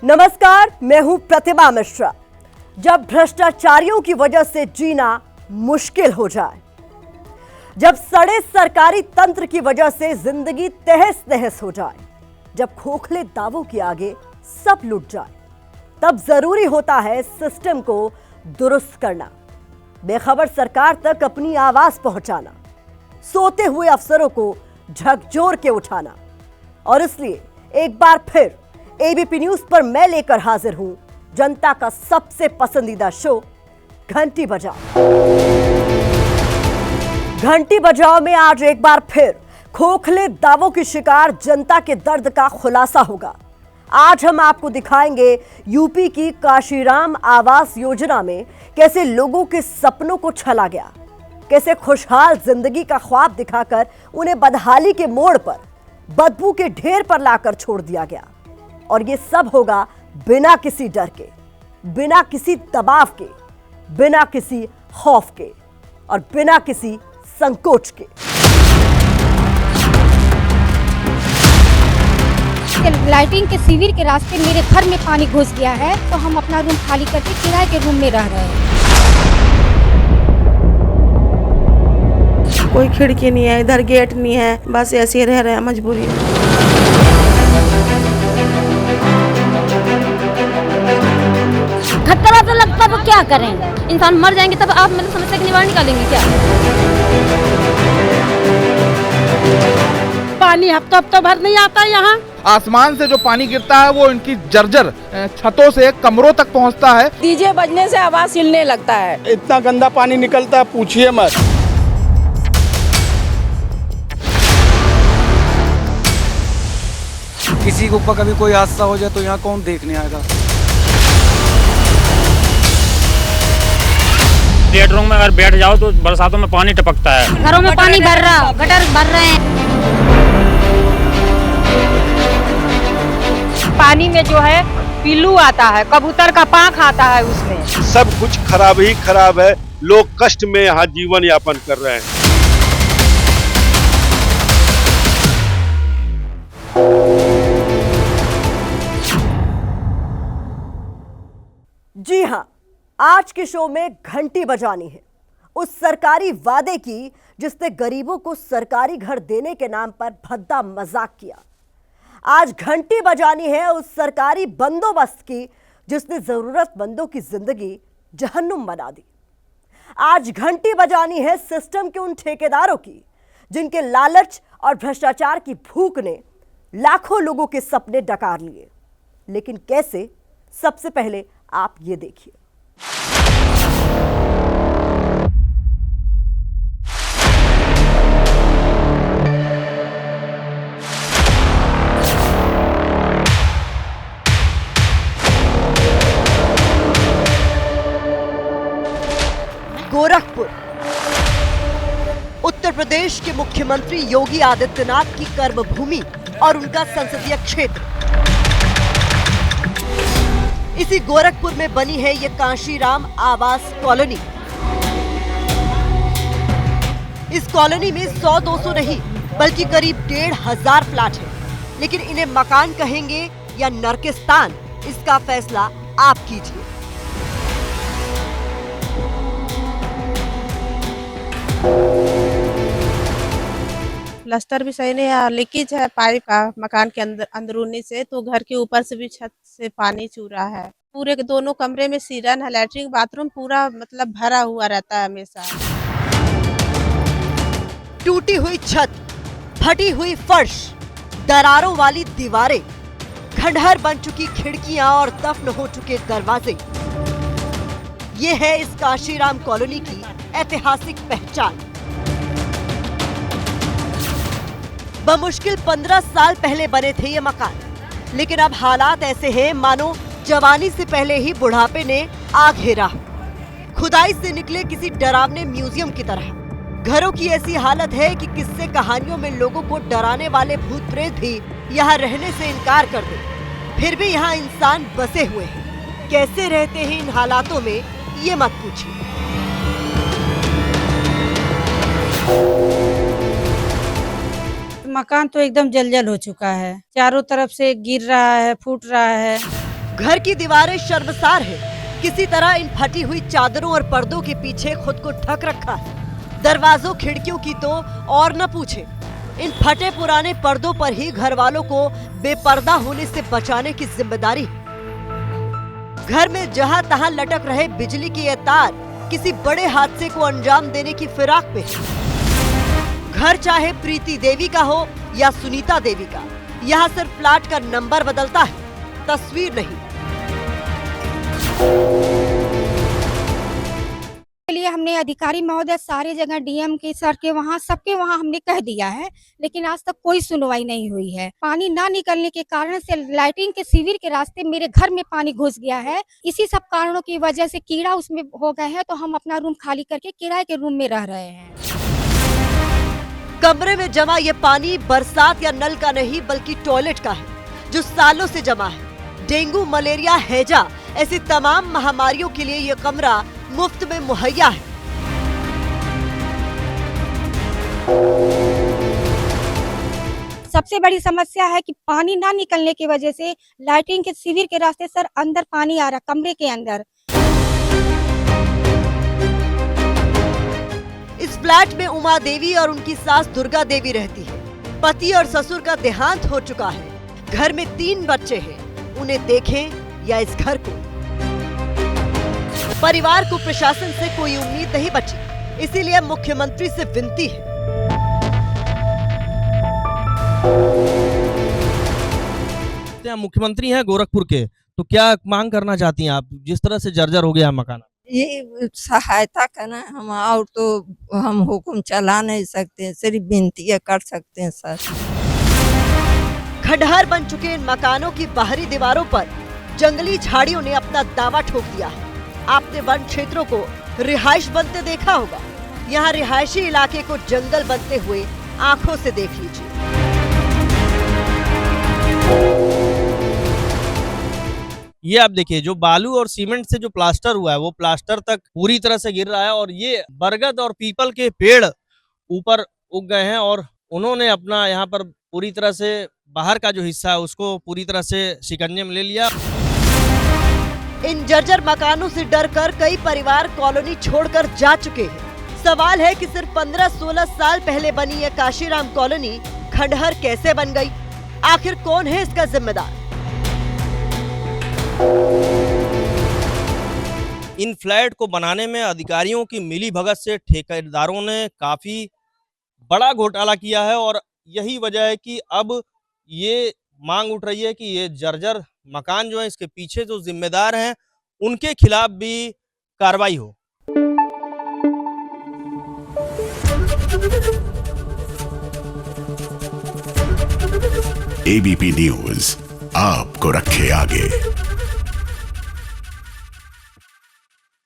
नमस्कार, मैं हूं प्रतिभा मिश्रा। जब भ्रष्टाचारियों की वजह से जीना मुश्किल हो जाए, जब सड़े सरकारी तंत्र की वजह से जिंदगी तहस नहस हो जाए, जब खोखले दावों के आगे सब लुट जाए, तब जरूरी होता है सिस्टम को दुरुस्त करना, बेखबर सरकार तक अपनी आवाज पहुंचाना, सोते हुए अफसरों को झकझोर के उठाना। और इसलिए एक बार फिर एबीपी न्यूज पर मैं लेकर हाजिर हूं जनता का सबसे पसंदीदा शो घंटी बजाओ। घंटी बजाओ में आज एक बार फिर खोखले दावों की शिकार जनता के दर्द का खुलासा होगा। आज हम आपको दिखाएंगे यूपी की काशीराम आवास योजना में कैसे लोगों के सपनों को छला गया, कैसे खुशहाल जिंदगी का ख्वाब दिखाकर उन्हें बदहाली के मोड़ पर बदबू के ढेर पर लाकर छोड़ दिया गया। और ये सब होगा बिना किसी डर के, बिना किसी दबाव के, बिना किसी खौफ के और बिना किसी संकोच के। लाइटिंग के शिविर के रास्ते मेरे घर में पानी घुस गया है, तो हम अपना रूम खाली करके किराए के रूम में रह रहे हैं। कोई खिड़की नहीं है, इधर गेट नहीं है, बस ऐसे रह रहे हैं मजबूरी में। खतरा तो लगता, तो क्या करें? इंसान मर जाएंगे तब आप मतलब समस्या की निवारण निकालेंगे क्या? पानी हफ्ता भर नहीं आता यहाँ। आसमान से जो पानी गिरता है वो इनकी जर्जर छतों से कमरों तक पहुँचता है। डीजे बजने से आवाज हिलने लगता है। इतना गंदा पानी निकलता है, पूछिए मत। किसी के ऊपर कभी कोई हादसा हो जाए तो यहाँ कौन देखने आएगा? बेडरूम में अगर बैठ जाओ तो बरसातों में पानी टपकता है। घरों में पानी भर रहा, गटर भर रहे हैं। पानी में जो है पिल्लू आता है, कबूतर का पांख आता है, उसमें सब कुछ खराब ही खराब है। लोग कष्ट में यहाँ जीवन यापन कर रहे हैं। जी हां, आज के शो में घंटी बजानी है उस सरकारी वादे की जिसने गरीबों को सरकारी घर देने के नाम पर भद्दा मजाक किया। आज घंटी बजानी है उस सरकारी बंदोबस्त की जिसने जरूरतमंदों की जिंदगी जहन्नुम बना दी। आज घंटी बजानी है सिस्टम के उन ठेकेदारों की जिनके लालच और भ्रष्टाचार की भूख ने लाखों लोगों के सपने डकार लिए। लेकिन कैसे? सबसे पहले आप ये देखिए। गोरखपुर उत्तर प्रदेश के मुख्यमंत्री योगी आदित्यनाथ की कर्मभूमि और उनका संसदीय क्षेत्र। इसी गोरखपुर में बनी है ये काशीराम आवास कॉलोनी। इस कॉलोनी में 100-200 नहीं बल्कि करीब 1500 फ्लैट हैं। लेकिन इन्हें मकान कहेंगे या नरकिस्तान, इसका फैसला आप कीजिए। प्लास्टर भी सही नहीं है, लीकेज है पाइप का मकान के अंदरूनी से, तो घर के ऊपर से भी छत से पानी चू रहा है। पूरे दोनों कमरे में सीरन है, लैट्रिन बाथरूम पूरा मतलब भरा हुआ रहता है हमेशा। टूटी हुई छत, फटी हुई फर्श, दरारों वाली दीवारें, खंडहर बन चुकी खिड़कियां और दफन हो चुके दरवाजे, ये है इस काशीराम कॉलोनी की ऐतिहासिक पहचान। बमुश्किल 15 साल पहले बने थे ये मकान, लेकिन अब हालात ऐसे हैं मानो जवानी से पहले ही बुढ़ापे ने आ घेरा, खुदाई से निकले किसी डरावने म्यूजियम की तरह। घरों की ऐसी हालत है कि किस्से कहानियों में लोगों को डराने वाले भूत प्रेत भी यहाँ रहने से इनकार कर दे, फिर भी यहाँ इंसान बसे हुए हैं। कैसे रहते हैं इन हालातों में, ये मत पूछिए। मकान तो एकदम जलजल हो चुका है, चारों तरफ से गिर रहा है, फूट रहा है। घर की दीवारें शर्मसार है, किसी तरह इन फटी हुई चादरों और पर्दों के पीछे खुद को ढक रखा है। दरवाजों खिड़कियों की तो और न पूछे, इन फटे पुराने पर्दों पर ही घर वालों को बेपर्दा होने से बचाने की जिम्मेदारी है। घर में जहां तहां लटक रहे बिजली के ये तार किसी बड़े हादसे को अंजाम देने की फिराक में है। घर चाहे प्रीति देवी का हो या सुनीता देवी का, यहाँ सिर्फ फ्लैट का नंबर बदलता है, तस्वीर नहीं। लिए हमने अधिकारी महोदय सारे जगह डीएम के सर के वहाँ सबके वहाँ हमने कह दिया है, लेकिन आज तक कोई सुनवाई नहीं हुई है। पानी ना निकलने के कारण से लाइटिंग के शिविर के रास्ते मेरे घर में पानी घुस गया है। इसी सब कारणों की वजह से कीड़ा उसमें हो गए हैं, तो हम अपना रूम खाली करके किराए के रूम में रह रहे हैं। कमरे में जमा ये पानी बरसात या नल का नहीं बल्कि टॉयलेट का है, जो सालों से जमा है। डेंगू, मलेरिया, हैजा ऐसी तमाम महामारियों के लिए ये कमरा मुफ्त में मुहैया है। सबसे बड़ी समस्या है कि पानी ना निकलने की वजह से लाइटिंग के शिविर के रास्ते सर अंदर पानी आ रहा, कमरे के अंदर। इस फ्लैट में उमा देवी और उनकी सास दुर्गा देवी रहती है। पति और ससुर का देहांत हो चुका है। घर में 3 बच्चे हैं, उन्हें देखें या इस घर को। परिवार को प्रशासन से कोई उम्मीद नहीं बची, इसीलिए मुख्यमंत्री से विनती है। मुख्यमंत्री हैं गोरखपुर के, तो क्या मांग करना चाहती हैं आप, जिस तरह से जर्जर हो गया है मकान? ये सहायता करना, हम और तो हम हुक्म चला नहीं सकते, सिर्फ विनती कर सकते हैं सर। खंडहर बन चुके इन मकानों की बाहरी दीवारों पर जंगली झाड़ियों ने अपना दावा ठोक दिया है। आपने वन क्षेत्रों को रिहाइश बनते देखा होगा, यहाँ रिहायशी इलाके को जंगल बनते हुए आंखों से देख लीजिए। ये आप देखिए, जो बालू और सीमेंट से जो प्लास्टर हुआ है वो प्लास्टर तक पूरी तरह से गिर रहा है, और ये बरगद और पीपल के पेड़ ऊपर उग गए हैं, और उन्होंने अपना यहाँ पर पूरी तरह से बाहर का जो हिस्सा है उसको पूरी तरह से शिकंजे में ले लिया। इन जर्जर मकानों से डरकर कई परिवार कॉलोनी छोड़कर जा चुके हैं। सवाल है कि सिर्फ 15-16 साल पहले बनी यह काशीराम कॉलोनी खंडहर कैसे बन गई? आखिर कौन है इसका जिम्मेदार? इन फ्लैट को बनाने में अधिकारियों की मिलीभगत से ठेकेदारों ने काफी बड़ा घोटाला किया है, और यही वजह है कि अब ये मांग उठ रही है कि ये जर्जर मकान जो है, इसके पीछे जो जिम्मेदार हैं उनके खिलाफ भी कार्रवाई हो। एबीपी न्यूज आपको रखे आगे।